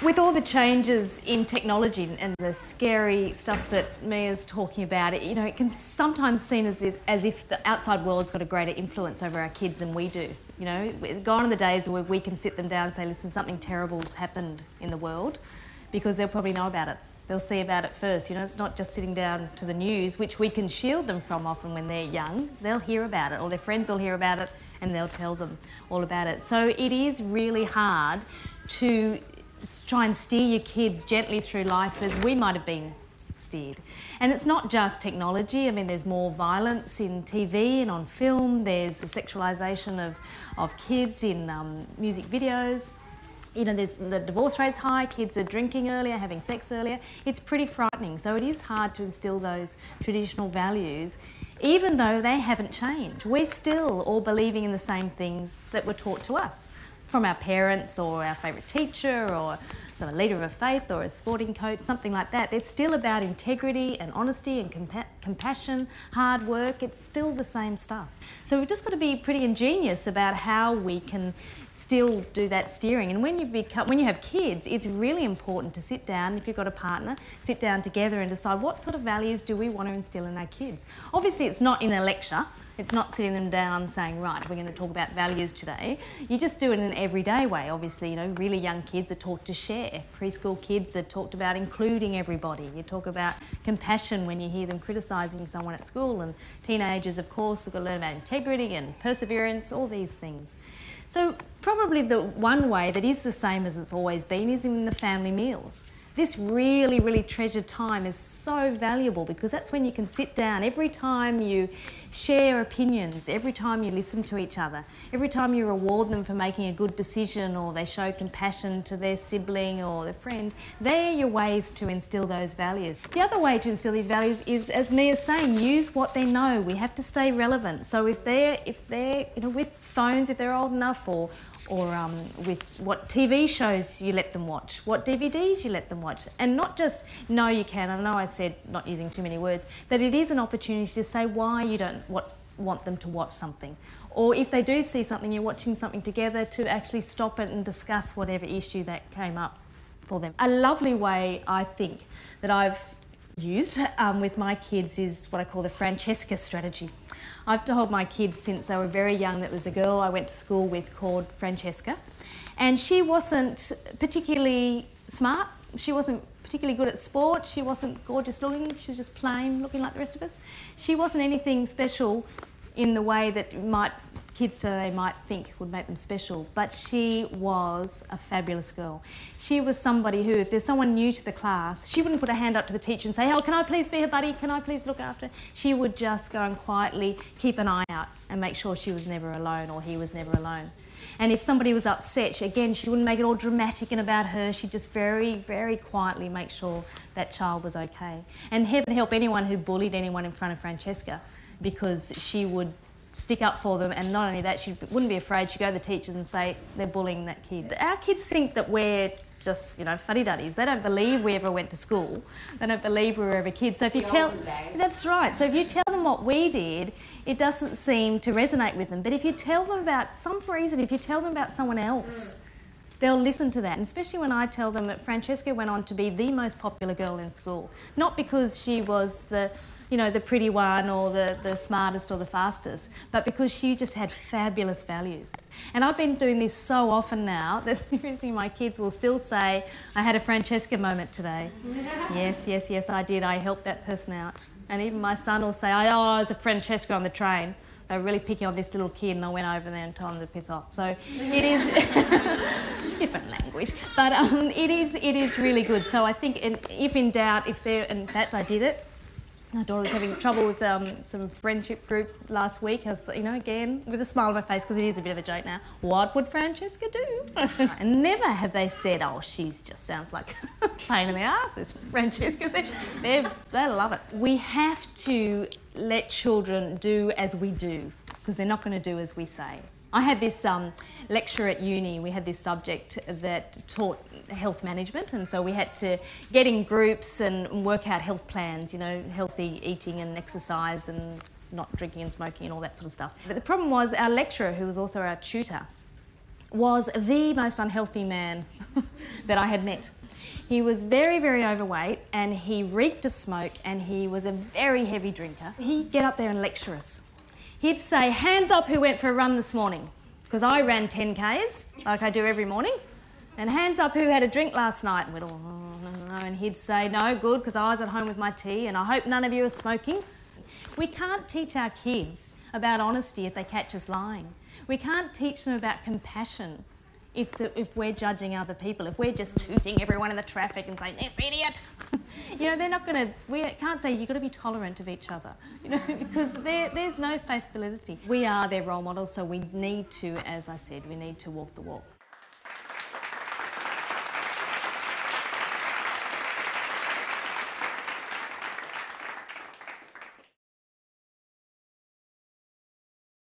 With all the changes in technology and the scary stuff that Mia's talking about, it can sometimes seem as if the outside world's got a greater influence over our kids than we do. Gone are the days where we can sit them down and say, listen, something terrible's happened in the world, because they'll probably know about it. They'll see about it first. It's not just sitting down to the news, which we can shield them from often when they're young. They'll hear about it, or their friends will hear about it, and they'll tell them all about it. So it is really hard to try and steer your kids gently through life as we might have been steered. And it's not just technology. There's more violence in TV and on film. There's the sexualisation of kids in music videos. There's the divorce rate's high, kids are drinking earlier, having sex earlier. It's pretty frightening. So it is hard to instill those traditional values, even though they haven't changed. We're still all believing in the same things that were taught to us from our parents or our favourite teacher or some leader of a faith or a sporting coach, something like that. It's still about integrity and honesty and compassion, hard work. It's still the same stuff. So we've just got to be pretty ingenious about how we can still do that steering. And when you have kids, it's really important to sit down, if you've got a partner, sit down together and decide what sort of values do we want to instill in our kids. Obviously, it's not in a lecture. It's not sitting them down saying, right, we're going to talk about values today. You just do it in an everyday way. Obviously, really young kids are taught to share. Preschool kids are talked about including everybody. You talk about compassion when you hear them criticising someone at school. And teenagers, of course, have got to learn about integrity and perseverance, all these things. So probably the one way that is the same as it's always been is in the family meals. This really, really treasured time is so valuable because that's when you can sit down. Every time you share opinions, every time you listen to each other, every time you reward them for making a good decision or they show compassion to their sibling or their friend, they're your ways to instill those values. The other way to instill these values is, as Mia's saying, use what they know. We have to stay relevant. So if they're with phones, if they're old enough, or with what TV shows you let them watch, what DVDs you let them watch. And not just, no, you can. I know I said not using too many words, that it is an opportunity to say why you don't want them to watch something. Or if they do see something, you're watching something together, to actually stop it and discuss whatever issue that came up for them. A lovely way, I think, that I've used with my kids is what I call the Francesca strategy. I've told my kids since they were very young that there was a girl I went to school with called Francesca, and she wasn't particularly smart, she wasn't particularly good at sport, she wasn't gorgeous looking, she was just plain looking like the rest of us. She wasn't anything special in the way that kids today might think would make them special, but she was a fabulous girl. She was somebody who, if there's someone new to the class, she wouldn't put her hand up to the teacher and say, oh, can I please be her buddy? Can I please look after her? She would just go and quietly keep an eye out and make sure she was never alone or he was never alone. And if somebody was upset, she wouldn't make it all dramatic and about her. She'd just very, very quietly make sure that child was okay. And heaven help anyone who bullied anyone in front of Francesca, because she would stick up for them, and not only that, she wouldn't be afraid. She'd go to the teachers and say, they're bullying that kid. Our kids think that we're just, fuddy-duddies. They don't believe we ever went to school. They don't believe we were ever kids. So if you tell... That's right. So if you tell them what we did, it doesn't seem to resonate with them. But if you tell them about some reason, if you tell them about someone else, they'll listen to that. And especially when I tell them that Francesca went on to be the most popular girl in school. Not because she was the pretty one or the smartest or the fastest, but because she just had fabulous values. And I've been doing this so often now that seriously my kids will still say, I had a Francesca moment today. Yes, I did. I helped that person out. And even my son will say, I was a Francesca on the train. They were really picking on this little kid and I went over there and told them to piss off. So it is different language, but it is really good. So I think if in doubt, in fact I did it. My daughter was having trouble with some friendship group last week, again, with a smile on my face, because it is a bit of a joke now. What would Francesca do? And never have they said, oh, she's just sounds like a pain in the arse, this Francesca. They love it. We have to let children do as we do, because they're not going to do as we say. I had this lecture at uni. We had this subject that taught health management, and so we had to get in groups and work out health plans, healthy eating and exercise and not drinking and smoking and all that sort of stuff. But the problem was our lecturer, who was also our tutor, was the most unhealthy man that I had met. He was very, very overweight and he reeked of smoke and he was a very heavy drinker. He'd get up there and lecture us. He'd say, hands up who went for a run this morning, because I ran 10Ks like I do every morning, and hands up who had a drink last night. And we'd all, no, and he'd say, no, good, because I was at home with my tea and I hope none of you are smoking. We can't teach our kids about honesty if they catch us lying. We can't teach them about compassion if we're judging other people, if we're just tooting everyone in the traffic and saying, this idiot. You know, they're not going to, we can't say you've got to be tolerant of each other, you know, because there's no face validity. We are their role models, so we need to, as I said, we need to walk the walk.